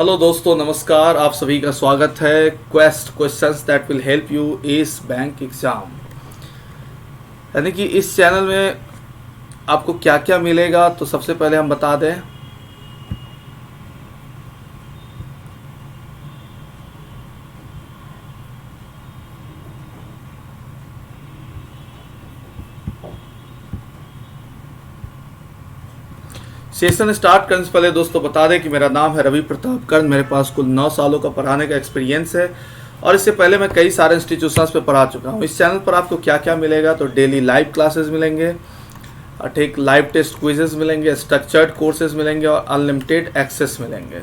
Hello दोस्तों, नमस्कार। आप सभी का स्वागत है quest questions that will help you इस बैंक एग्जाम। यानी कि इस चैनल में आपको क्या क्या मिलेगा, तो सबसे पहले हम बता दें। सेशन स्टार्ट करने से पहले दोस्तों बता दें कि मेरा नाम है रवि प्रताप कर्ण। मेरे पास कुल 9 सालों का पढ़ाने का एक्सपीरियंस है और इससे पहले मैं कई सारे इंस्टीट्यूशंस पे पढ़ा चुका हूँ। इस चैनल पर आपको क्या क्या मिलेगा, तो डेली लाइव क्लासेस मिलेंगे, ठीक, लाइव टेस्ट क्विजेस मिलेंगे, स्ट्रक्चर्ड कोर्सेज मिलेंगे और अनलिमिटेड एक्सेस मिलेंगे।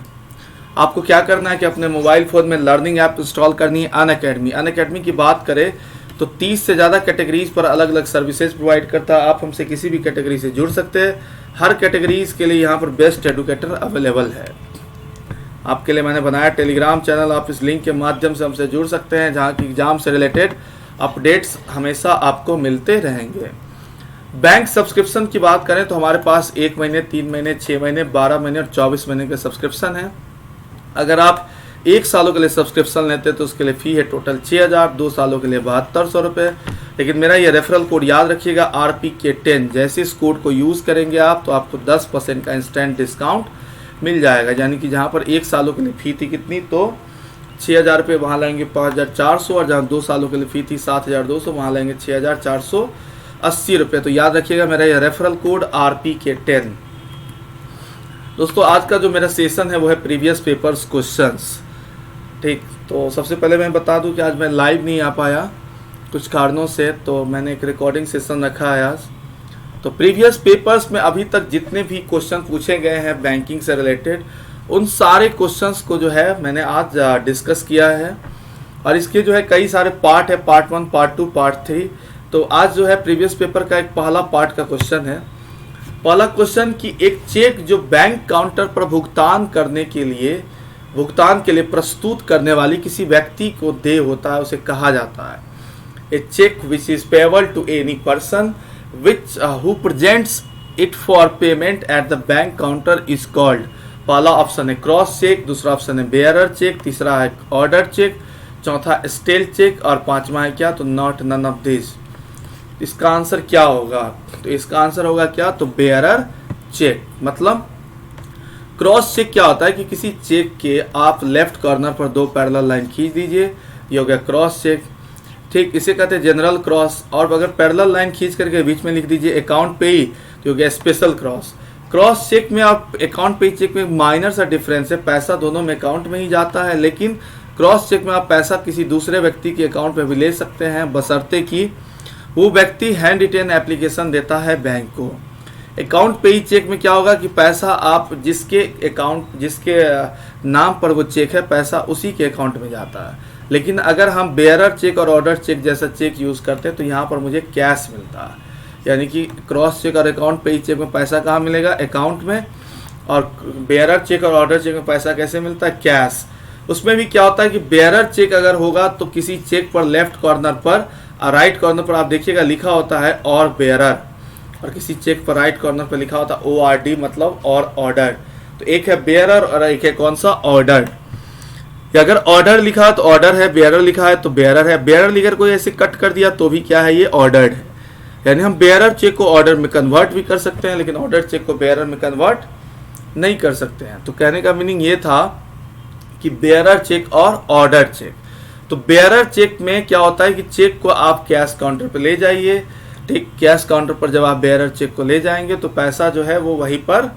आपको क्या करना है कि अपने मोबाइल फ़ोन में लर्निंग ऐप इंस्टॉल करनी है अनअकैडमी की बात करें तो 30 से ज़्यादा कैटेगरीज पर अलग अलग सर्विसेज प्रोवाइड करता है। आप हमसे किसी भी कैटेगरी से जुड़ सकते हैं। हर कैटेगरीज के लिए यहाँ पर बेस्ट एडुकेटर अवेलेबल है। आपके लिए मैंने बनाया टेलीग्राम चैनल, आप इस लिंक के माध्यम से हमसे जुड़ सकते हैं, जहाँ की एग्जाम से रिलेटेड अपडेट्स हमेशा आपको मिलते रहेंगे। बैंक सब्सक्रिप्शन की बात करें तो हमारे पास 1 महीने, 3 महीने, 6 महीने, 12 महीने और 24 महीने के सब्सक्रिप्शन है। अगर आप 1 सालों के लिए सब्सक्रिप्शन लेते हैं तो उसके लिए फ़ी है टोटल 6,000, 2 सालों के लिए 7200 रुपये। लेकिन मेरा ये रेफरल कोड याद रखिएगा, RPK10। जैसे इस कोड को यूज़ करेंगे आप तो आपको 10% का इंस्टेंट डिस्काउंट मिल जाएगा। यानी कि जहाँ पर 1 सालों के लिए फ़ी थी कितनी, तो 6,000 रुपये, वहाँ लेंगे 5,400, और जहाँ 2 सालों के लिए फ़ी थी 7,200, वहाँ लेंगे 6,480 रुपये। तो याद रखिएगा मेरा यह रेफरल कोड RPK10। दोस्तों आज का जो मेरा सेशन है वो है प्रीवियस पेपर्स क्वेश्चंस। ठीक, तो सबसे पहले मैं बता दूं कि आज मैं लाइव नहीं आ पाया कुछ कारणों से, तो मैंने एक रिकॉर्डिंग सेशन रखा है आज। तो प्रीवियस पेपर्स में अभी तक जितने भी क्वेश्चन पूछे गए हैं बैंकिंग से रिलेटेड, उन सारे क्वेश्चंस को जो है मैंने आज डिस्कस किया है। और इसके जो है कई सारे पार्ट है, पार्ट 1, पार्ट 2, पार्ट 3। तो आज जो है प्रीवियस पेपर का एक पहला पार्ट का क्वेश्चन है। पहला क्वेश्चन कि एक चेक जो बैंक काउंटर पर भुगतान के लिए प्रस्तुत करने वाली किसी व्यक्ति को देय होता है, उसे कहा जाता है। A cheque which is payable to any person which who presents it for payment at the bank counter is called. पहला ऑप्शन है क्रॉस चेक, दूसरा ऑप्शन है बेयरर चेक, तीसरा है ऑर्डर चेक, चौथा स्टेल चेक और पांचवा है क्या, तो नॉट नन ऑफ दिस। इसका आंसर क्या होगा, तो इसका आंसर होगा क्या, तो बेयरर चेक। मतलब क्रॉस चेक क्या होता है कि किसी चेक के आप लेफ्ट कॉर्नर पर 2 पैरेलल लाइन खींच दीजिए, ये हो गया क्रॉस चेक। ठीक, इसे कहते हैं जनरल क्रॉस। और अगर पैरेलल लाइन खींच करके बीच में लिख दीजिए अकाउंट पे ही, तो हो गया स्पेशल क्रॉस। क्रॉस चेक में आप अकाउंट पे चेक में माइनर सा डिफरेंस है, पैसा दोनों में अकाउंट में ही जाता है, लेकिन क्रॉस चेक में आप पैसा किसी दूसरे व्यक्ति के अकाउंट में भी ले सकते हैं, बशर्ते कि वो व्यक्ति हैंड रिटेन एप्लीकेशन देता है बैंक को। अकाउंट पे ही चेक में क्या होगा कि पैसा आप जिसके नाम पर वो चेक है, पैसा उसी के अकाउंट में जाता है। लेकिन अगर हम बेयरर चेक और ऑर्डर चेक जैसा चेक यूज़ करते हैं तो यहाँ पर मुझे कैश मिलता है। यानी कि क्रॉस चेक और अकाउंट पे ही चेक में पैसा कहाँ मिलेगा, अकाउंट में। और बेयरर चेक और ऑर्डर चेक में पैसा कैसे मिलता है, कैश। उसमें भी क्या होता है कि बेयरर चेक अगर होगा तो किसी चेक पर लेफ्ट कॉर्नर पर और राइट कॉर्नर पर आप देखिएगा लिखा होता है और बेयरर, और किसी चेक पर राइट कॉर्नर पर लिखा होता है ORD, मतलब और ऑर्डर। तो एक है बेयरर और एक है कौन सा, ऑर्डर। अगर ऑर्डर लिखा है तो ऑर्डर है, बेयरर लिखा है तो बेयरर है। बेयरर लिखकर कोई ऐसे कट कर दिया तो भी क्या है, ये ऑर्डर्ड है। यानी हम बेयरर चेक को ऑर्डर में कन्वर्ट भी कर सकते हैं, लेकिन ऑर्डर चेक को बेयरर में कन्वर्ट नहीं कर सकते हैं। तो कहने का मीनिंग ये था कि बेयरर चेक और ऑर्डर चेक। तो बेयरर चेक में क्या होता है कि चेक को आप कैश काउंटर पर ले जाइए। ठीक, कैश काउंटर पर जब आप बेयरर चेक को ले जाएंगे तो पैसा जो है वो वहीं पर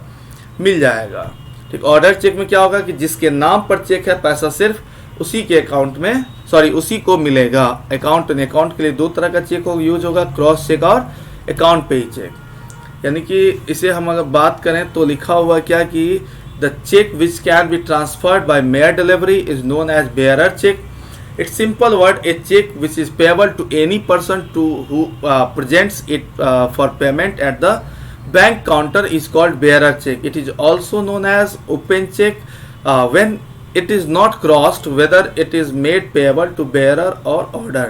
मिल जाएगा। ठीक, ऑर्डर चेक में क्या होगा कि जिसके नाम पर चेक है, पैसा सिर्फ उसी के अकाउंट में, उसी को मिलेगा। अकाउंट के लिए 2 तरह का चेक यूज होगा, क्रॉस चेक और अकाउंट पे ही चेक। यानी कि इसे हम अगर बात करें तो लिखा हुआ क्या कि the cheque which can be transferred by mere delivery is known as bearer cheque. It's simple word, a check which is payable to any person who presents it for payment at the bank counter is called bearer check. It is also known as open check when it is not crossed whether it is made payable to bearer or order.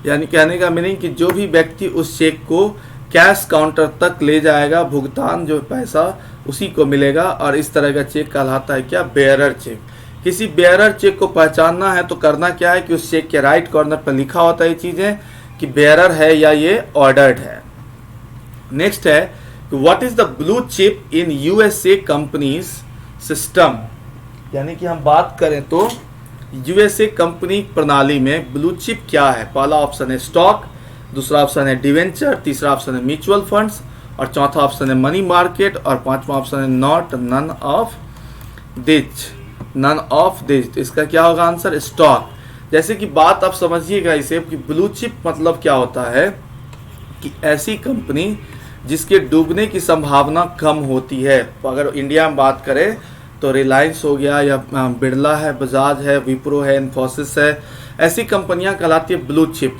यानी कहने का meaning कि जो भी व्यक्ति उस check को cash counter तक ले जाएगा, भुगतान जो पैसा उसी को मिलेगा, और इस तरह का चेक कहलाता है क्या, बेयरर चेक। किसी बेयरर चेक को पहचानना है तो करना क्या है कि उस चेक के राइट कॉर्नर पर लिखा होता है ये चीजें कि बेयरर है या ये ऑर्डर्ड है। नेक्स्ट है what is the blue chip in USA companies system, यानी कि हम बात करें तो यूएसए कंपनी प्रणाली में ब्लू चिप क्या है। पहला ऑप्शन है स्टॉक, दूसरा ऑप्शन है डिवेंचर, तीसरा ऑप्शन है म्यूचुअल फंड्स, और चौथा ऑप्शन है मनी मार्केट, और पांचवा ऑप्शन है नन ऑफ दिस। इसका क्या होगा आंसर, स्टॉक। जैसे कि बात आप समझिएगा इसे कि ब्लू चिप मतलब क्या होता है कि ऐसी कंपनी जिसके डूबने की संभावना कम होती है। अगर इंडिया में बात करें तो रिलायंस हो गया, या बिरला है, बजाज है, विप्रो है, इन्फोसिस है, ऐसी कंपनियां कहलाती है ब्लू चिप।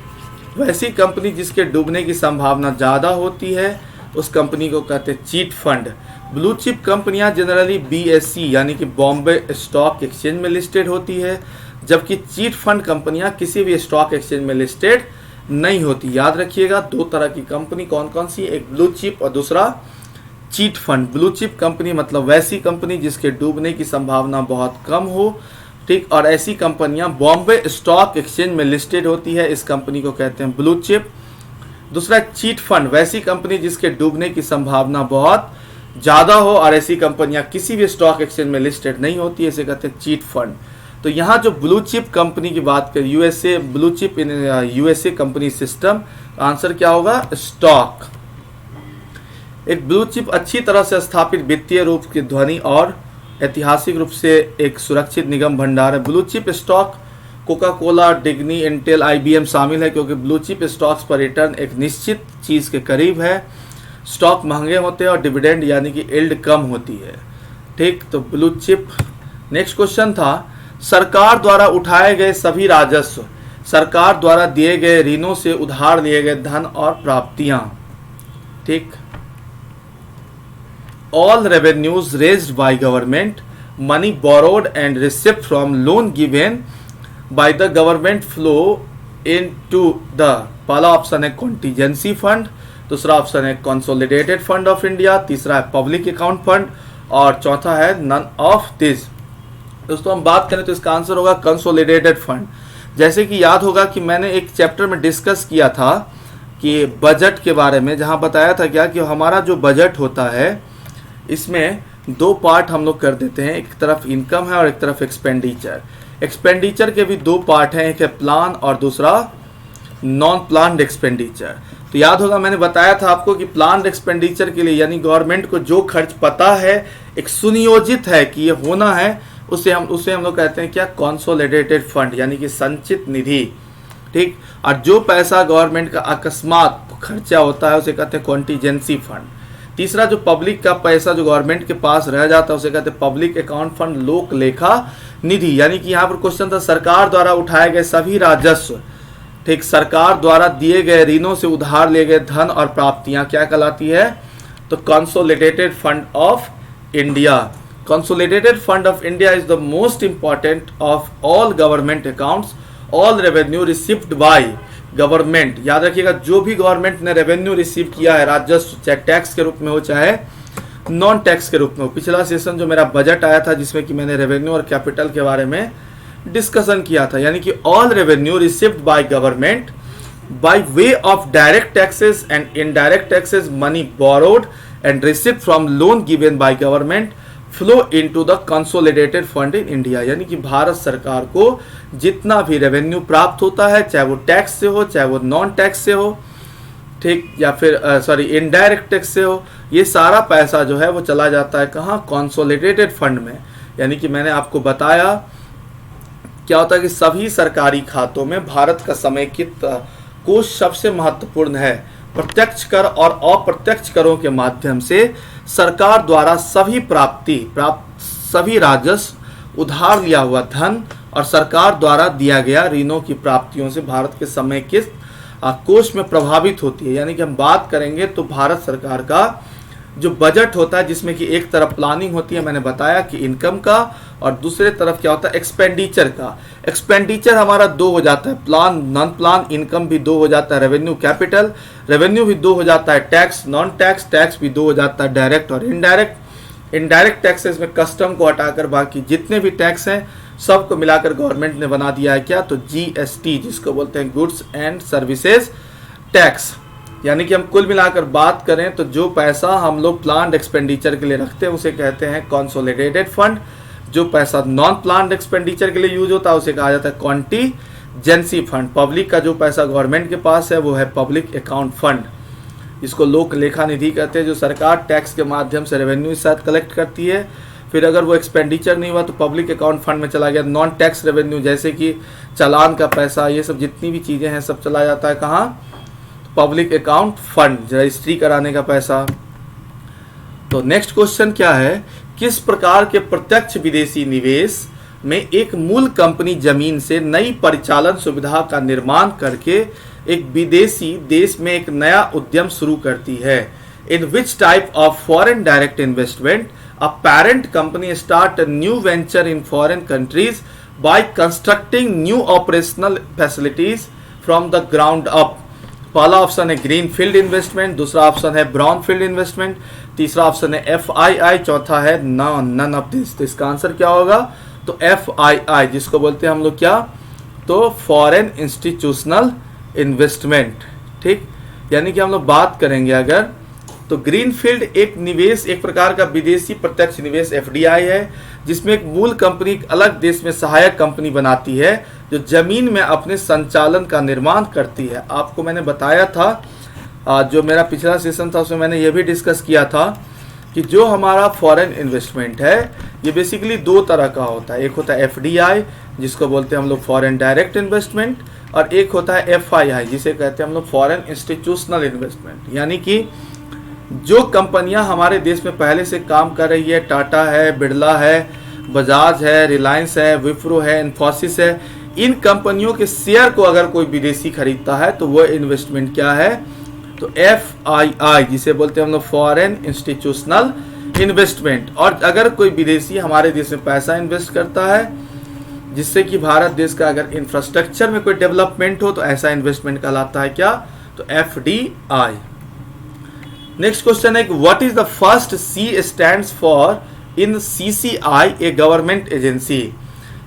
वैसी कंपनी जिसके डूबने की संभावना ज़्यादा होती है उस कंपनी को कहते हैं चीट फंड। ब्लू चिप कंपनियां जनरली बीएससी यानी कि बॉम्बे स्टॉक एक्सचेंज में लिस्टेड होती है, जबकि चीट फंड कंपनियां किसी भी स्टॉक एक्सचेंज में लिस्टेड नहीं होती। याद रखिएगा दो तरह की कंपनी कौन कौन सी, एक ब्लू चिप और दूसरा chit fund. Blue chip company मतलब वैसी कंपनी जिसके डूबने की संभावना बहुत कम हो, ठीक, और ऐसी कंपनियां बॉम्बे स्टॉक एक्सचेंज में लिस्टेड होती है, इस कंपनी को कहते हैं ब्लू चिप। दूसरा चीट फंड, वैसी कंपनी जिसके डूबने की संभावना बहुत ज़्यादा हो और ऐसी कंपनियां किसी भी स्टॉक एक्सचेंज में लिस्टेड नहीं होती है, इसे कहते हैं चीट फंड। तो यहाँ जो ब्लू चिप कंपनी की बात करें, USA blue chip in USA company system, answer क्या होगा, स्टॉक। एक ब्लू चिप अच्छी तरह से स्थापित वित्तीय रूप की ध्वनि और ऐतिहासिक रूप से एक सुरक्षित निगम भंडार है। Blue chip stock Coca Cola, डिग्नी, इंटेल, आईबीएम शामिल है, क्योंकि ब्लू चिप स्टॉक्स पर रिटर्न एक निश्चित चीज़ के करीब है। स्टॉक महंगे होते हैं और डिविडेंड यानी कि यील्ड कम होती है, ठीक। तो ब्लू चिप। नेक्स्ट क्वेश्चन था सरकार द्वारा उठाए गए सभी राजस्व, सरकार द्वारा दिए गए ऋणों से उधार लिए गए धन और प्राप्तियां, ठीक। All revenues raised by government, money borrowed and received from loan given by the government flow into the, पहला ऑप्शन है contingency fund, दूसरा ऑप्शन है consolidated fund of India, तीसरा है public account fund और चौथा है none of this। दोस्तों हम बात करें तो इसका आंसर होगा consolidated fund। जैसे कि याद होगा कि मैंने एक चैप्टर में डिस्कस किया था कि बजट के बारे में, जहां बताया था क्या कि हमारा जो बजट होता है इसमें दो पार्ट हम लोग कर देते हैं, एक तरफ इनकम है और एक तरफ एक्सपेंडिचर। एक्सपेंडिचर के भी दो पार्ट हैं, एक है प्लान और दूसरा नॉन प्लान्ड एक्सपेंडिचर। तो याद होगा मैंने बताया था आपको कि प्लान्ड एक्सपेंडिचर के लिए यानी गवर्नमेंट को जो खर्च पता है, एक सुनियोजित है कि ये होना है, उसे हम लोग कहते हैं क्या, कंसोलिडेटेड फंड यानी कि संचित निधि, ठीक। और जो पैसा गवर्नमेंट का अकस्मात खर्चा होता है उसे कहते हैं कॉन्टीजेंसी फंड। तीसरा जो पब्लिक का पैसा जो गवर्नमेंट के पास रह जाता है उसे कहते हैं पब्लिक अकाउंट फंड, लोक लेखा निधि। यानी कि यहाँ पर क्वेश्चन था सरकार द्वारा उठाए गए सभी राजस्व, ठीक, सरकार द्वारा दिए गए ऋणों से उधार लिए गए धन और प्राप्तियां क्या कहलाती है, तो consolidated fund of India. Consolidated fund of India is the most important of all government accounts, all revenue received by government. याद रखिएगा जो भी गवर्नमेंट ने रेवेन्यू रिसीव किया है, राजस्व, चाहे टैक्स के रूप में हो चाहे नॉन टैक्स के रूप में हो। पिछला सेशन जो मेरा बजट आया था जिसमें कि मैंने रेवेन्यू और कैपिटल के बारे में डिस्कशन किया था, यानी कि all revenue received by government by way of direct taxes and indirect taxes, money borrowed and received from loan given by government flow into the consolidated fund in India. यानी कि भारत सरकार को जितना भी रेवेन्यू प्राप्त होता है, चाहे वो टैक्स से हो चाहे वो नॉन टैक्स से हो, ठीक, या फिर इनडायरेक्ट टैक्स से हो, ये सारा पैसा जो है वो चला जाता है कहाँ, कंसोलिडेटेड फंड में। यानी कि मैंने आपको बताया क्या होता है कि सभी सरकारी खातों में भारत का समेकित कोष सबसे महत्वपूर्ण है। प्रत्यक्ष कर और अप्रत्यक्ष करों के माध्यम से सरकार द्वारा सभी राजस्व, उधार लिया हुआ धन और सरकार द्वारा दिया गया ऋणों की प्राप्तियों से भारत के समेकित कोष में प्रभावित होती है। यानी कि हम बात करेंगे तो भारत सरकार का जो बजट होता है जिसमें कि एक तरफ प्लानिंग होती है, मैंने बताया कि इनकम का, और दूसरे तरफ क्या होता है एक्सपेंडिचर का। एक्सपेंडिचर हमारा दो हो जाता है, प्लान नॉन प्लान इनकम भी दो हो जाता है, रेवेन्यू कैपिटल रेवेन्यू भी दो हो जाता है, टैक्स नॉन टैक्स टैक्स भी दो हो जाता है, डायरेक्ट और इनडायरेक्ट। इनडायरेक्ट टैक्सेस में कस्टम को हटाकर बाकी जितने भी टैक्स हैं सबको मिलाकर गवर्नमेंट ने बना दिया है क्या, तो जीएसटी, जिसको बोलते हैं गुड्स एंड सर्विसेज टैक्स। यानी कि हम कुल मिलाकर बात करें तो जो पैसा हम लोग प्लान्ड एक्सपेंडिचर के लिए रखते हैं उसे कहते हैं कंसोलिडेटेड फंड। जो पैसा नॉन प्लान्ड एक्सपेंडिचर के लिए यूज होता है उसे कहा जाता है कॉन्टीजेंसी फंड। पब्लिक का जो पैसा गवर्नमेंट के पास है वो है पब्लिक अकाउंट फंड, इसको लोक लेखा निधि कहते हैं, जो सरकार टैक्स के माध्यम से रेवेन्यू इस साथ कलेक्ट करती है। फिर अगर वो एक्सपेंडिचर नहीं हुआ तो पब्लिक अकाउंट फंड में चला गया। नॉन टैक्स रेवेन्यू जैसे कि चालान का पैसा, ये सब जितनी भी चीज़ें हैं सब चला जाता है कहाँ, पब्लिक अकाउंट फंड, रजिस्ट्री कराने का पैसा। तो नेक्स्ट क्वेश्चन क्या है, किस प्रकार के प्रत्यक्ष विदेशी निवेश में एक मूल कंपनी जमीन से नई परिचालन सुविधा का निर्माण करके एक विदेशी देश में एक नया उद्यम शुरू करती है। In which type of foreign direct investment a parent company start a new venture in foreign countries by constructing new operational facilities from the ground up. पहला ऑप्शन है ग्रीन फील्ड इन्वेस्टमेंट, दूसरा ऑप्शन है brown field investment, तीसरा option है FII, चौथा है none of this. तो इसका आंसर क्या होगा, तो FII, जिसको बोलते हैं हम लोग क्या, तो फॉरेन इंस्टीट्यूशनल इन्वेस्टमेंट। ठीक, यानी कि हम लोग बात करेंगे अगर, तो ग्रीन फील्ड एक निवेश, एक प्रकार का विदेशी प्रत्यक्ष निवेश FDI है, जिसमें एक मूल कंपनी एक अलग देश में सहायक कंपनी बनाती है जो जमीन में अपने संचालन का निर्माण करती है। आपको मैंने बताया था, जो मेरा पिछला सेशन था उसमें मैंने ये भी डिस्कस किया था कि जो हमारा फॉरेन इन्वेस्टमेंट है ये बेसिकली दो तरह का होता है। एक होता है FDI, जिसको बोलते हैं हम लोग फॉरेन डायरेक्ट इन्वेस्टमेंट, और एक होता है FII, जिसे कहते हैं हम लोग फॉरेन इंस्टीट्यूशनल इन्वेस्टमेंट। यानी कि जो कंपनियां हमारे देश में पहले से काम कर रही है, टाटा है, बिरला है, बजाज है, रिलायंस है, विप्रो है, इन्फोसिस है, इन कंपनियों के शेयर को अगर कोई विदेशी खरीदता है तो वो इन्वेस्टमेंट क्या है, तो FII, जिसे बोलते हैं हम लोग फॉरेन इंस्टीट्यूशनल इन्वेस्टमेंट। और अगर कोई विदेशी हमारे देश में पैसा इन्वेस्ट करता है जिससे कि भारत देश का अगर इंफ्रास्ट्रक्चर में कोई डेवलपमेंट हो तो ऐसा इन्वेस्टमेंट कहलाता है क्या, तो FDI। नेक्स्ट क्वेश्चन है, what is the first C stands for in CCI, A government agency.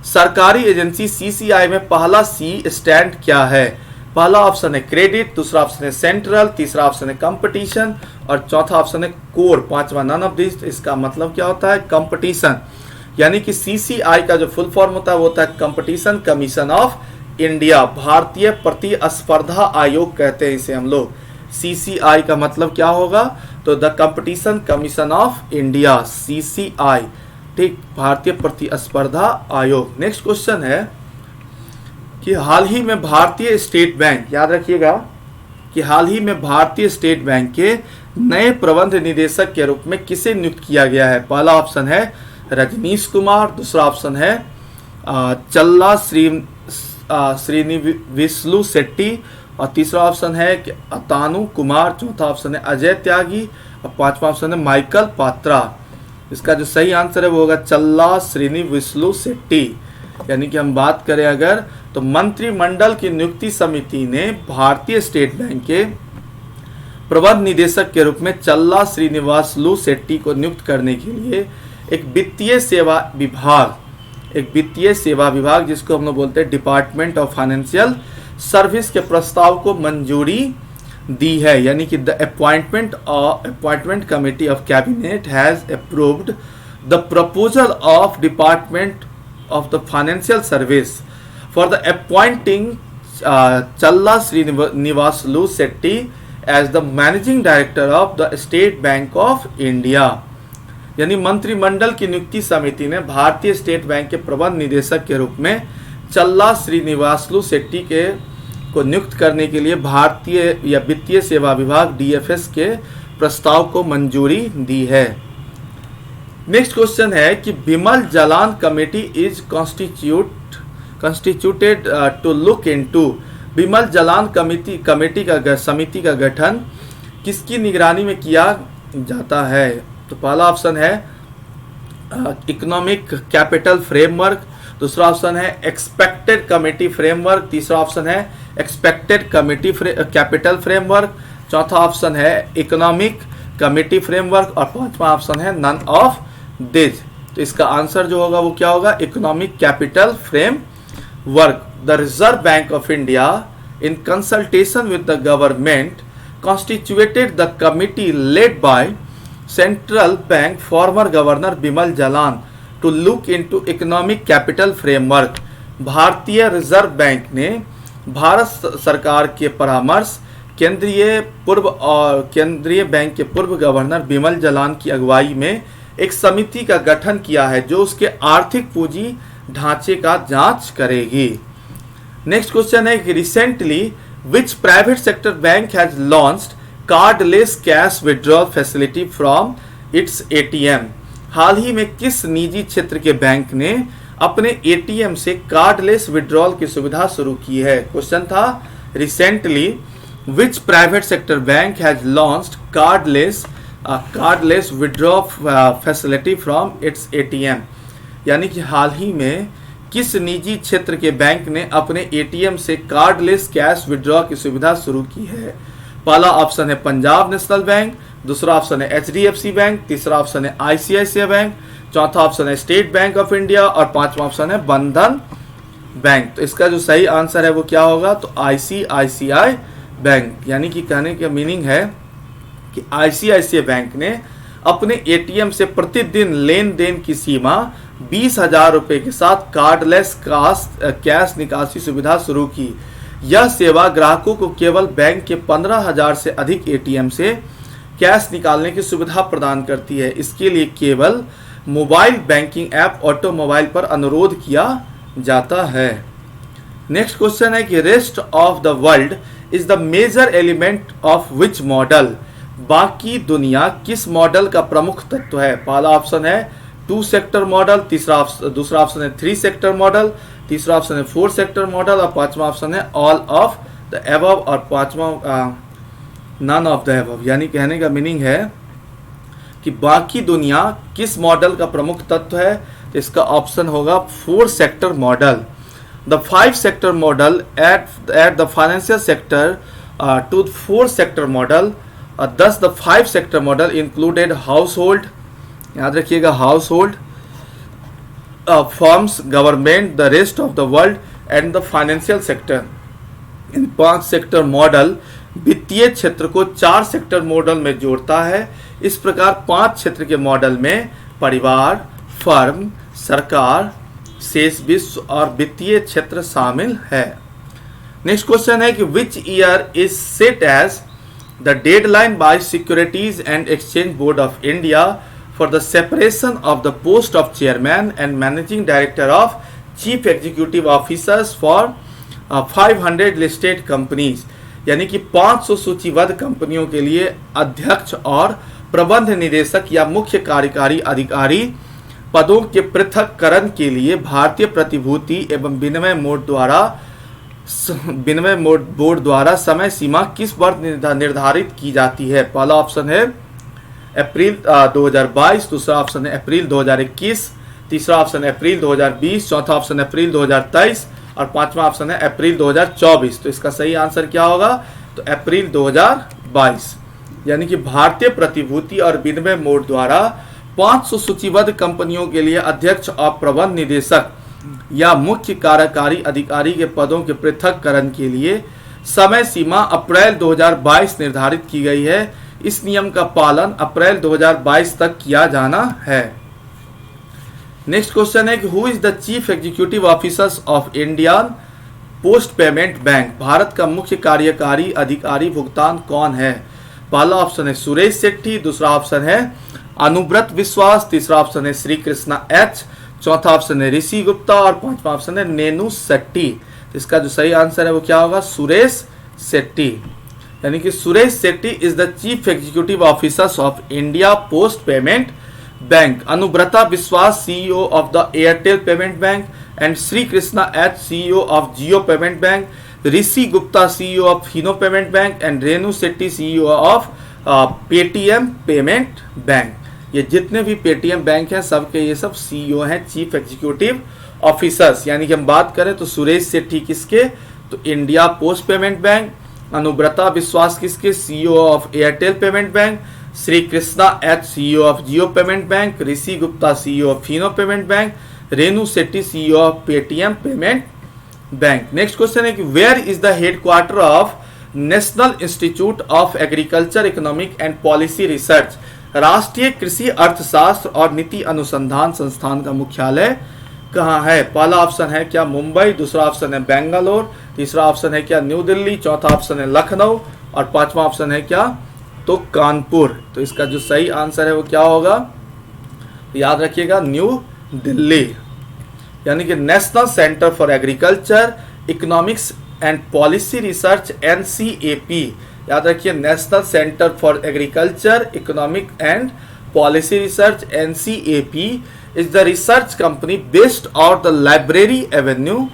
सरकारी एजेंसी CCI में पहला C स्टैंड क्या है। पहला ऑप्शन है क्रेडिट, दूसरा ऑप्शन है सेंट्रल, तीसरा ऑप्शन है कंपटीशन और चौथा ऑप्शन है कोर, पांचवा नन ऑफ दिस। इसका मतलब क्या होता है, कंपटीशन। यानी कि CCI का जो फुल फॉर्म होता है वो होता है कंपटीशन कमीशन ऑफ इंडिया, भारतीय प्रतिस्पर्धा आयोग कहते हैं इसे हम लोग। CCI का मतलब क्या होगा, तो the competition commission of India, CCI। ठीक, भारतीय प्रतिस्पर्धा आयोग। नेक्स्ट क्वेश्चन है कि हाल ही में भारतीय स्टेट बैंक, याद रखिएगा कि हाल ही में भारतीय स्टेट बैंक के नए प्रबंध निदेशक के रूप में किसे नियुक्त किया गया है। पहला ऑप्शन है रजनीश कुमार, दूसरा ऑप्शन है चल्ला श्रीनिविसलु शेट्टी और तीसरा ऑप्शन है कि अतानु कुमार, चौथा ऑप्शन है अजय त्यागी और पांचवा ऑप्शन है माइकल पात्रा। इसका जो सही आंसर है वो होगा चल्ला श्रीनिविसलु शेट्टी। यानी कि हम बात करें अगर, तो मंत्रिमंडल की नियुक्ति समिति ने भारतीय स्टेट बैंक के प्रबंध निदेशक के रूप में चल्ला श्रीनिवासलु शेट्टी को नियुक्त करने के लिए एक वित्तीय सेवा विभाग जिसको हम लोग बोलते हैं डिपार्टमेंट ऑफ फाइनेंशियल सर्विस के प्रस्ताव को मंजूरी दी है। यानी कि the appointment committee of cabinet has approved the proposal of department of the financial service for the appointing Challa Srinivasulu Setty as the managing director of the State Bank of India. यानी मंत्रिमंडल की नियुक्ति समिति ने भारतीय स्टेट बैंक के प्रबंध निदेशक के रूप में चल्ला श्रीनिवासलु शेट्टी को नियुक्त करने के लिए भारतीय या वित्तीय सेवा विभाग DFS के प्रस्ताव को मंजूरी दी है। नेक्स्ट क्वेश्चन है कि Bimal Jalan committee is constituted to look into. Bimal Jalan समिति का गठन किसकी निगरानी में किया जाता है। तो पहला ऑप्शन है इकोनॉमिक कैपिटल फ्रेमवर्क, दूसरा ऑप्शन है एक्सपेक्टेड कमिटी फ्रेमवर्क, तीसरा ऑप्शन है एक्सपेक्टेड कमिटी कैपिटल फ्रेमवर्क, चौथा ऑप्शन है इकोनॉमिक कमिटी फ्रेमवर्क और पांचवा ऑप्शन है नन ऑफ दिस। तो इसका आंसर जो होगा वो क्या होगा, economic capital framework. The reserve bank of India in consultation with the government constituted the committee led by central bank former governor Bimal Jalan to look into economic capital framework। भारतीय reserve bank ने भारत सरकार के परामर्श केंद्रीय bank के पूर्व governor Bimal Jalan की अगुवाई में एक समिति का गठन किया है जो उसके आर्थिक पूंजी ढांचे का जांच करेगी। नेक्स्ट क्वेश्चन है कि recently which private sector bank has launched cardless cash withdrawal facility from its ATM. हाल ही में किस निजी क्षेत्र के बैंक ने अपने एटीएम से कार्डलेस विड्रॉल की सुविधा शुरू की है। क्वेश्चन था recently which private sector bank has launched cardless withdraw facility from its ATM, यानी कि हाल ही में किस निजी क्षेत्र के बैंक ने अपने एटीएम से कार्डलेस कैश विड्रॉ की सुविधा शुरू की है। पहला ऑप्शन है पंजाब नेशनल बैंक, दूसरा ऑप्शन है एचडीएफसी बैंक, तीसरा ऑप्शन है आईसीआईसीआई बैंक, चौथा ऑप्शन है स्टेट बैंक ऑफ इंडिया और पांचवा ऑप्शन है बंधन बैंक। तो इसका जो सही आंसर है वो क्या होगा, तो आईसीआईसीआई बैंक, यानी कि कहने का मीनिंग है कि आईसीआईसीआई बैंक ने अपने एटीएम से प्रतिदिन लेन देन की सीमा 20,000 रुपए के साथ कार्डलेस कैश निकासी सुविधा शुरू की। यह सेवा ग्राहकों को केवल बैंक के 15,000 से अधिक एटीएम से कैश निकालने की सुविधा प्रदान करती है। इसके लिए केवल मोबाइल बैंकिंग ऐप ऑटोमोबाइल पर अनुरोध किया जाता है। नेक्स्ट क्वेश्चन है कि rest of the world is the major element of which model. बाकी दुनिया किस मॉडल का प्रमुख तत्व है। पहला ऑप्शन है 2 सेक्टर मॉडल, दूसरा ऑप्शन है 3 सेक्टर मॉडल, तीसरा ऑप्शन है 4 सेक्टर मॉडल और पांचवा ऑप्शन है ऑल ऑफ द एबव और पांचवा नन ऑफ द एबव। यानी कहने का मीनिंग है कि बाकी दुनिया किस मॉडल का प्रमुख तत्व है, तो इसका ऑप्शन होगा 4 sector model. The 5 sector model at the financial sector to 4 sector model, thus the 5 sector model included household, याद रखिएगा household, firms, government, the rest of the world and the financial sector। In 5 sector model वित्तीय क्षेत्र को 4 sector model में जोड़ता है। इस प्रकार 5 क्षेत्र के मॉडल में परिवार, फर्म, सरकार, शेष विश्व और वित्तीय क्षेत्र शामिल है। नेक्स्ट क्वेश्चन है कि which year is set as the deadline by Securities and Exchange Board of India for the separation of the post of chairman and managing director of chief executive officers for 500 listed companies। यानी कि 500 सूचीबद्ध कंपनियों के लिए अध्यक्ष और प्रबंध निदेशक या मुख्य कार्यकारी अधिकारी पदों के पृथक्करण के लिए भारतीय प्रतिभूति एवं विनिमय बोर्ड द्वारा समय सीमा किस वर्ष निर्धारित की जाती है। पहला ऑप्शन है अप्रैल 2022, दूसरा ऑप्शन है अप्रैल 2021, तीसरा ऑप्शन है अप्रैल 2020, चौथा ऑप्शन है अप्रैल 2023 और पांचवा ऑप्शन है अप्रैल 2024। तो इसका सही आंसर क्या होगा, तो अप्रैल 2022। यानी कि भारतीय प्रतिभूति और विनिमय बोर्ड द्वारा 500 सूचीबद्ध कंपनियों के लिए अध्यक्ष और प्रबंध निदेशक या मुख्य कार्यकारी अधिकारी के पदों के पृथक्करण के लिए समय सीमा अप्रैल 2022 निर्धारित की गई है। इस नियम का पालन अप्रैल 2022 तक किया जाना है। नेक्स्ट क्वेश्चन है कि who is the chief executive officers of Indian post payment bank. Bharat का मुख्य कार्यकारी अधिकारी भुगतान कौन है। पहला ऑप्शन है सुरेश सेट्टी, दूसरा ऑप्शन है अनुव्रत विश्वास, तीसरा ऑप्शन है श्री कृष्णा एच, चौथा ऑप्शन है ऋषि गुप्ता और पांचवा ऑप्शन है नेनू शेट्टी। तो इसका जो सही आंसर है वो क्या होगा, सुरेश शेट्टी। यानी कि Suresh Shetty is the chief executive officers of India post payment bank. Anubrata Biswas CEO of the Airtel payment bank and Shri Krishna H CEO of Jio payment bank, Rishi Gupta CEO of Fino payment bank and Renu Shetty CEO of Paytm payment bank. ये जितने भी Paytm bank हैं सबके ये सब CEO हैं, chief executive officers. यानी कि हम बात करें तो सुरेश सेठी किसके, तो India post payment bank, Anubrata Biswas किसके, CEO of Airtel payment bank, Shri Krishna H CEO of Jio payment bank, Rishi Gupta CEO of Fino payment bank, Renu Shetty CEO of Paytm payment bank. Next question है कि where is the headquarter of national institute of agriculture economic and policy research, राष्ट्रीय कृषि अर्थशास्त्र और नीति अनुसंधान संस्थान का मुख्यालय कहाँ है। पहला ऑप्शन है क्या मुंबई, दूसरा ऑप्शन है बेंगलोर, तीसरा ऑप्शन है क्या न्यू दिल्ली, चौथा ऑप्शन है लखनऊ और पांचवा ऑप्शन है क्या तो कानपुर। तो इसका जो सही आंसर है वो क्या होगा, याद रखिएगा न्यू दिल्ली। यानी कि national centre for agriculture economics and policy research NCAP, याद रखिए national centre for agriculture economic and policy research NCAP is the research company based out the library Avenue,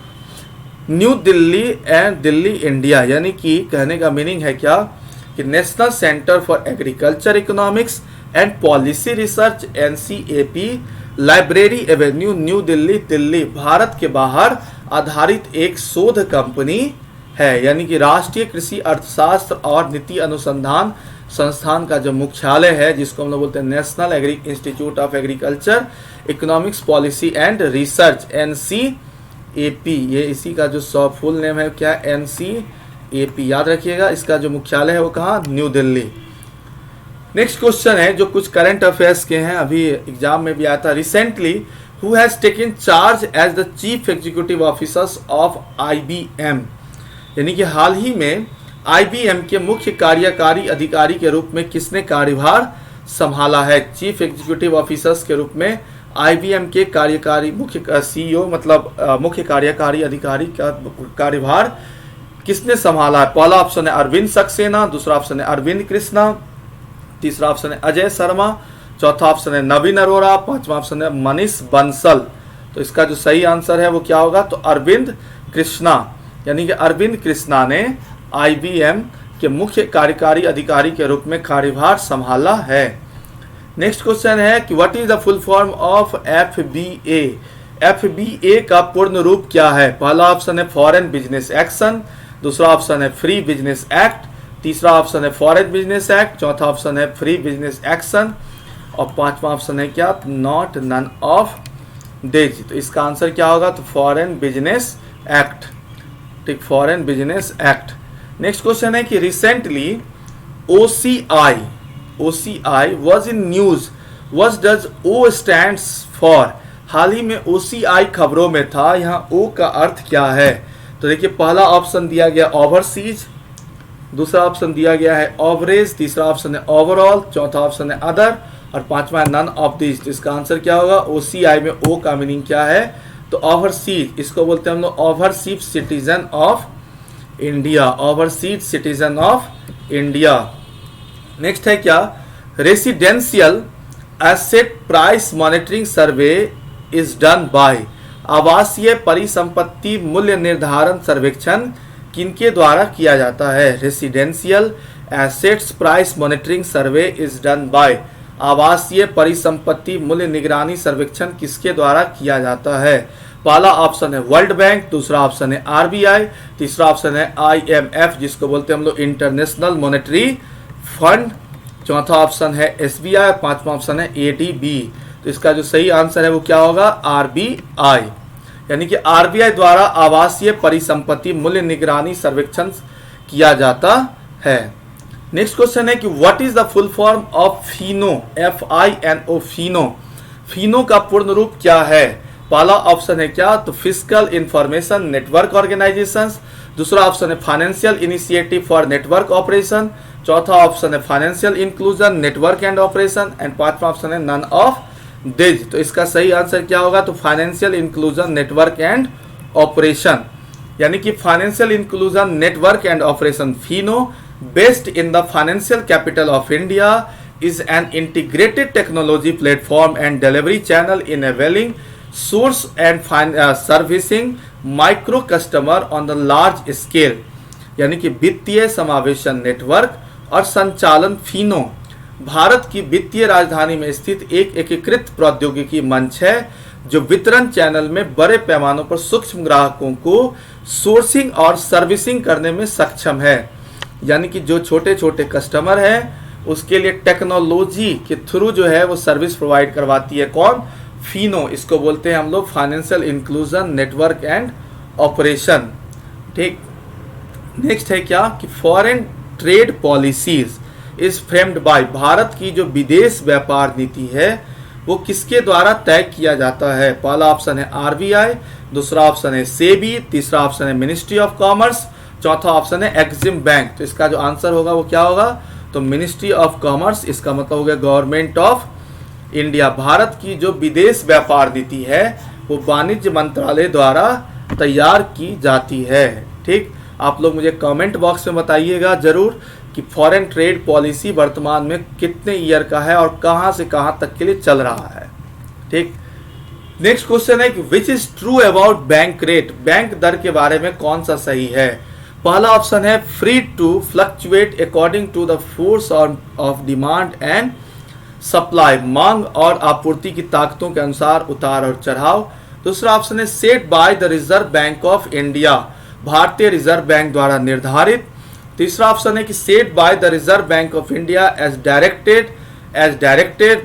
new Delhi and Delhi India. यानी कि कहने का meaning है क्या कि national centre for agriculture economics and policy research NCAP library Avenue new Delhi Delhi Bharat के बाहर आधारित एक शोध कंपनी है। यानी कि राष्ट्रीय कृषि अर्थशास्त्र और नीति अनुसंधान संस्थान का जो मुख्यालय है जिसको हम लोग बोलते हैं national institute of agriculture economics policy and research NCAP, ये इसी का जो फुल नेम है क्या NCAP, याद रखिएगा। इसका जो मुख्यालय है वो कहाँ, न्यू दिल्ली। नेक्स्ट क्वेश्चन है जो कुछ करंट अफेयर्स के हैं, अभी एग्जाम में भी आया था। Recently who has taken charge as the chief executive officers of IBM, यानी कि हाल ही में IBM के मुख्य कार्यकारी अधिकारी के रूप में किसने कार्यभार संभाला है। चीफ एग्जीक्यूटिव ऑफिसर्स के रूप में IBM के कार्यकारी मुख्य CEO मतलब मुख्य कार्यकारी अधिकारी का कार्यभार किसने संभाला है। पहला ऑप्शन है अरविंद सक्सेना, दूसरा ऑप्शन है अरविंद कृष्णा, तीसरा ऑप्शन है अजय शर्मा, चौथा ऑप्शन है नवीन अरोड़ा, पांचवा ऑप्शन है मनीष बंसल। तो इसका जो सही आंसर है वो क्या होगा, तो अरविंद कृष्णा। यानी कि अरविंद कृष्णा ने IBM के मुख्य कार्यकारी अधिकारी के रूप में कार्यभार संभाला है। नेक्स्ट क्वेश्चन है कि what is the full form of FBA, FBA का पूर्ण रूप क्या है। पहला ऑप्शन है फॉरेन बिजनेस एक्शन, दूसरा ऑप्शन है फ्री बिजनेस एक्ट, तीसरा ऑप्शन है फॉरेन बिजनेस एक्ट, चौथा ऑप्शन है फ्री बिजनेस एक्शन और पांचवा ऑप्शन है क्या नॉट नन ऑफ दिस। तो इसका आंसर क्या होगा, तो फॉरेन बिजनेस एक्ट, ठीक, foreign business act. Next question है कि recently OCI was in news, what does O stands for। हाल ही में OCI खबरों में था, यहाँ O का अर्थ क्या है। तो देखिए पहला ऑप्शन दिया गया ओवरसीज, दूसरा ऑप्शन दिया गया है ओवरेज, तीसरा ऑप्शन है ओवरऑल, चौथा ऑप्शन है अदर और पांचवा है नन ऑफ दिस। तो इसका आंसर क्या होगा, OCI में O का मीनिंग क्या है, तो ओवरसीज, इसको बोलते हैं हम लोग overseas citizen of India, overseas citizen of India. Next है क्या, residential asset price monitoring survey is done by, आवासीय परिसंपत्ति मूल्य निर्धारण सर्वेक्षण किनके द्वारा किया जाता है। Residential assets price monitoring survey is done by, आवासीय परिसंपत्ति मूल्य निगरानी सर्वेक्षण किसके द्वारा किया जाता है। पहला ऑप्शन है वर्ल्ड बैंक, दूसरा ऑप्शन है RBI, तीसरा ऑप्शन है IMF जिसको बोलते हैं हम लोग इंटरनेशनल मॉनेटरी फंड, चौथा ऑप्शन है SBI और पांचवा ऑप्शन है ADB। तो इसका जो सही आंसर है वो क्या होगा, RBI। यानी कि RBI द्वारा आवासीय परिसंपत्ति मूल्य निगरानी सर्वेक्षण किया जाता है। नेक्स्ट क्वेश्चन है कि what is the full form of FINO, FINO, FINO का पूर्ण रूप क्या है। पहला ऑप्शन है क्या, तो फिजिकल इंफॉर्मेशन नेटवर्क ऑर्गेनाइजेशंस, दूसरा ऑप्शन है financial initiative for network operation, चौथा ऑप्शन है financial inclusion network and operation and पांचवा ऑप्शन है नन ऑफ दिस। तो इसका सही आंसर क्या होगा, तो financial inclusion network and operation. यानी कि financial inclusion network and operation FINO based in the financial capital of India is an integrated technology platform and delivery channel enabling source and servicing micro customer on the large scale। यानी कि वित्तीय समावेशन network और संचालन FINO Bharat की वित्तीय राजधानी में स्थित एक एकीकृत प्रौद्योगिकी मंच है जो वितरण चैनल में बड़े पैमानों पर सूक्ष्म ग्राहकों को सोर्सिंग और सर्विसिंग करने में सक्षम है। यानी कि जो छोटे छोटे कस्टमर हैं उसके लिए टेक्नोलॉजी के थ्रू जो है वो सर्विस प्रोवाइड करवाती है। कौन? फिनो, इसको बोलते हैं हम लोग financial inclusion network and operation. ठीक, नेक्स्ट है क्या कि foreign trade policies is framed bye, Bharat की जो विदेश व्यापार नीति है वो किसके द्वारा तय किया जाता है? पहला ऑप्शन है आरबीआई, दूसरा ऑप्शन है सेबी, तीसरा ऑप्शन है मिनिस्ट्री ऑफ कॉमर्स, चौथा ऑप्शन है एक्सिम बैंक। तो इसका जो आंसर होगा वो क्या होगा? तो मिनिस्ट्री ऑफ कॉमर्स, इसका मतलब हो गया गवर्नमेंट ऑफ इंडिया। भारत की जो विदेश व्यापार नीति है वो वाणिज्य मंत्रालय द्वारा तैयार की जाती है। ठीक, आप लोग मुझे कमेंट बॉक्स में बताइएगा जरूर कि फॉरेन ट्रेड पॉलिसी वर्तमान में कितने ईयर का है और कहां से कहां तक के लिए चल रहा है। ठीक, नेक्स्ट क्वेश्चन है कि which is true about bank rate, bank दर के बारे में कौन सा सही है? पहला ऑप्शन है free to fluctuate according to the force of demand and supply, मांग और आपूर्ति की ताकतों के अनुसार उतार और चढ़ाव। दूसरा ऑप्शन है set by the reserve bank of India, भारतीय रिजर्व बैंक द्वारा निर्धारित। तीसरा ऑप्शन है कि set by the reserve bank of India as directed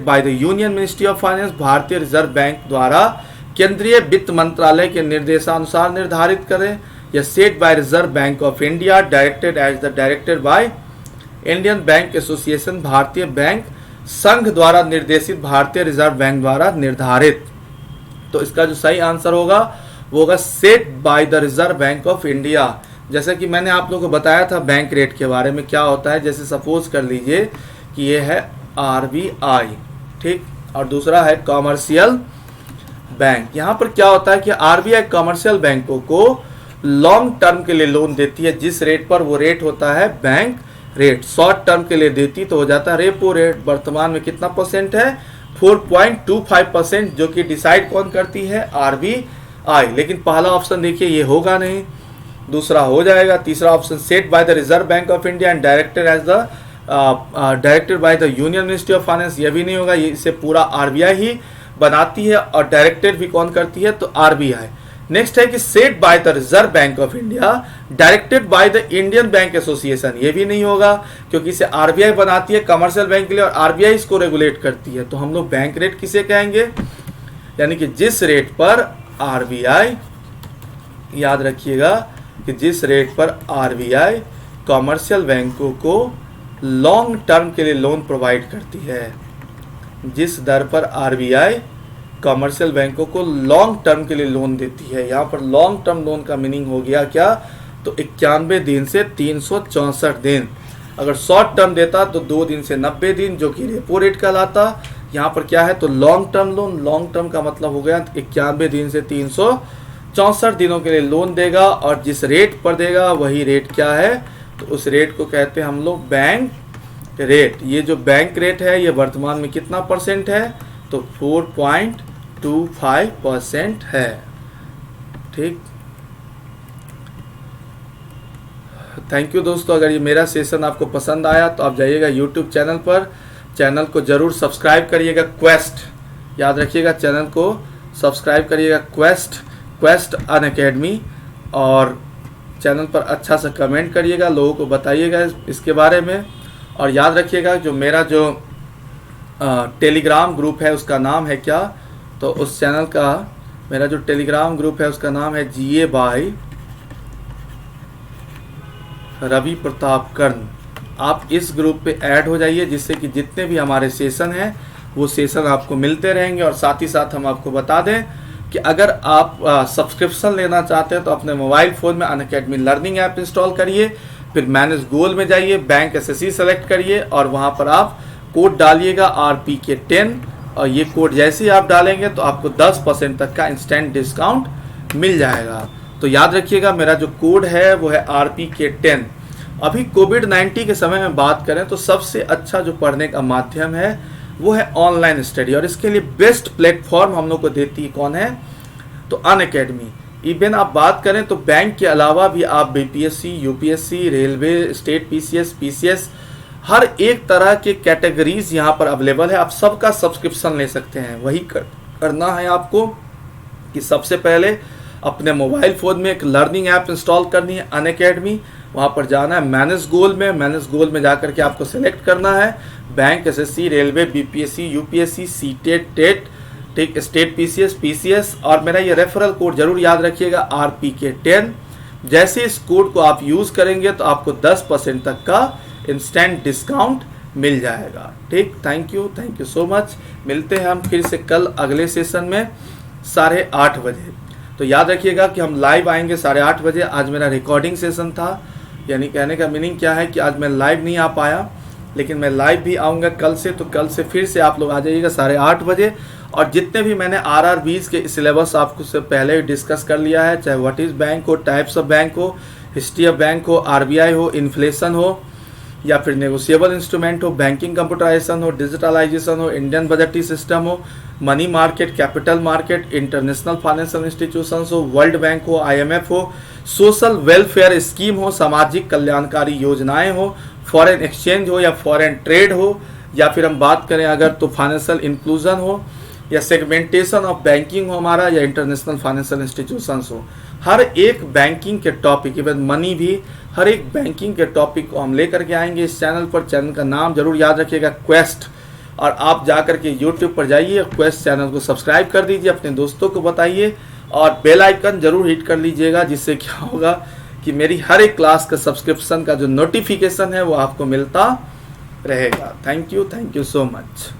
by the union ministry of finance, भारतीय रिजर्व बैंक द्वारा केंद्रीय वित्त मंत्रालय के निर्देशानुसार निर्धारित करें, या set by reserve bank of India directed by Indian bank association, भारतीय बैंक संघ द्वारा निर्देशित, भारतीय रिजर्व बैंक द्वारा निर्धारित। तो इसका जो सही आंसर होगा वो होगा set by the reserve bank of India. जैसे कि मैंने आप लोगों को बताया था बैंक रेट के बारे में क्या होता है, जैसे सपोज कर लीजिए कि ये है आरबीआई, ठीक, और दूसरा है कॉमर्शियल बैंक। यहाँ पर क्या होता है कि आरबीआई कॉमर्शियल बैंकों को लॉन्ग टर्म के लिए लोन देती है, जिस रेट पर वो रेट होता है बैंक रेट। शॉर्ट टर्म के लिए देती तो हो जाता है रेपो रेट, वर्तमान में कितना परसेंट है? 4.25%, जो कि डिसाइड कौन करती है? आरबीआई। लेकिन पहला ऑप्शन देखिए ये होगा नहीं, दूसरा हो जाएगा। तीसरा option set by the reserve bank of India and directed by the union ministry of finance, ये भी नहीं होगा, ये इसे पूरा आरबीआई ही बनाती है, और डायरेक्टेड भी कौन करती है? तो आरबीआई। नेक्स्ट है कि set by the reserve bank of India directed by the Indian bank association, ये भी नहीं होगा क्योंकि इसे आरबीआई बनाती है कमर्शियल बैंक के लिए और आरबीआई इसको रेगुलेट करती है। तो हम लोग बैंक रेट किसे कहेंगे? यानी कि जिस रेट पर आरबीआई, याद रखिएगा कि जिस रेट पर आरबीआई कमर्शियल बैंकों को लॉन्ग टर्म के लिए लोन प्रोवाइड करती है, जिस दर पर आरबीआई कमर्शियल बैंकों को लॉन्ग टर्म के लिए लोन देती है। यहाँ पर लॉन्ग टर्म लोन का मीनिंग हो गया क्या? तो 91 दिन से 364 दिन। अगर शॉर्ट टर्म देता तो 2 दिन से 90 दिन, जो कि रेपो रेट कहलाता। यहाँ पर क्या है? तो long term loan, long term का मतलब हो गया 91 दिन से 364 दिनों के लिए लोन देगा, और जिस रेट पर देगा वही रेट क्या है? तो उस रेट को कहते हैं हम लोग बैंक रेट। ये जो बैंक रेट है ये वर्तमान में कितना परसेंट है? तो 4.25% है। ठीक, थैंक यू दोस्तों। अगर ये मेरा सेशन आपको पसंद आया तो आप जाइएगा यूट्यूब चैनल पर, चैनल को जरूर सब्सक्राइब करिएगा। क्वेस्ट, याद रखिएगा चैनल को सब्सक्राइब करिएगा, क्वेस्ट अनअकैडमी, और चैनल पर अच्छा सा कमेंट करिएगा, लोगों को बताइएगा इसके बारे में। और याद रखिएगा जो मेरा जो टेलीग्राम ग्रुप है उसका नाम है क्या? तो उस चैनल का मेरा जो टेलीग्राम ग्रुप है उसका नाम है जीए बाय रवि प्रताप कर्ण। आप इस ग्रुप पे ऐड हो जाइए, जिससे कि जितने भी हमारे सेशन हैं वो सेशन आपको मिलते रहेंगे। और साथ ही साथ हम आपको बता दें कि अगर आप सब्सक्रिप्शन लेना चाहते हैं तो अपने मोबाइल फ़ोन में अनअकैडमी लर्निंग ऐप इंस्टॉल करिए, फिर मैनेज गोल में जाइए, बैंक एसएससी सेलेक्ट करिए, और वहाँ पर आप कोड डालिएगा RPK10, और ये कोड जैसे ही आप डालेंगे तो आपको 10% तक का इंस्टेंट डिस्काउंट मिल जाएगा। तो याद रखिएगा मेरा जो कोड है वो है RPK10। अभी कोविड-19 के समय में बात करें तो सबसे अच्छा जो पढ़ने का माध्यम है वो है ऑनलाइन स्टडी, और इसके लिए बेस्ट प्लेटफॉर्म हम लोग को देती है कौन है? तो अनअकैडमी। इवन आप बात करें तो बैंक के अलावा भी आप BPSC, UPSC, railway, state PCS, हर एक तरह के कैटेगरीज यहाँ पर अवेलेबल है, आप सबका सब्सक्रिप्शन ले सकते हैं। वही करना है आपको कि सबसे पहले अपने मोबाइल फ़ोन में एक लर्निंग ऐप इंस्टॉल करनी है, अनअकैडमी। वहाँ पर जाना है मैनेज गोल में जाकर के आपको सेलेक्ट करना है bank, SSC, railway, BPSC, UPSC, CTET, TET, ठीक, स्टेट पीसीएस। और मेरा ये रेफरल कोड जरूर याद रखिएगा, RPK10। जैसे इस कोड को आप यूज़ करेंगे तो आपको 10% तक का इंस्टेंट डिस्काउंट मिल जाएगा। ठीक, थैंक यू सो मच। मिलते हैं हम फिर से कल अगले सेशन में 8:30 बजे। तो याद रखिएगा कि हम लाइव आएंगे 8:30 बजे। आज मेरा रिकॉर्डिंग सेशन था, यानी कहने का मीनिंग क्या है कि आज मैं लाइव नहीं आ पाया, लेकिन मैं लाइव भी आऊँगा कल से। तो कल से फिर से आप लोग आ जाइएगा 8:30 बजे। और जितने भी मैंने RRBs के सिलेबस आपको से पहले ही डिस्कस कर लिया है, चाहे व्हाट इज़ बैंक हो, टाइप्स ऑफ बैंक हो, हिस्ट्री ऑफ बैंक हो, RBI हो, इन्फ्लेशन हो, या फिर नेगोशिएबल इंस्ट्रूमेंट हो, बैंकिंग कंप्यूटराइजेशन हो, डिजिटलाइजेशन हो, इंडियन बजटरी सिस्टम हो, money market, capital market, international financial institutions हो, वर्ल्ड बैंक हो, IMF हो, सोशल वेलफेयर स्कीम हो, सामाजिक कल्याणकारी योजनाएं हो, फॉरेन एक्सचेंज हो या फॉरेन ट्रेड हो, या फिर हम बात करें अगर तो फाइनेंशियल इंक्लूजन हो, या सेगमेंटेशन ऑफ बैंकिंग हो हमारा, या इंटरनेशनल फाइनेंशियल इंस्टीट्यूशंस हो। हर एक बैंकिंग के टॉपिक, इवन मनी भी, हर एक बैंकिंग के टॉपिक को हम लेकर के आएंगे इस चैनल पर। चैनल का नाम जरूर याद रखिएगा, क्वेस्ट। और आप जा कर के यूट्यूब पर जाइए, क्वेस्ट चैनल को सब्सक्राइब कर दीजिए, अपने दोस्तों को बताइए और बेल आइकन जरूर हिट कर लीजिएगा, जिससे क्या होगा कि मेरी हर एक क्लास का सब्सक्रिप्शन का जो नोटिफिकेशन है वो आपको मिलता रहेगा। Thank you so much.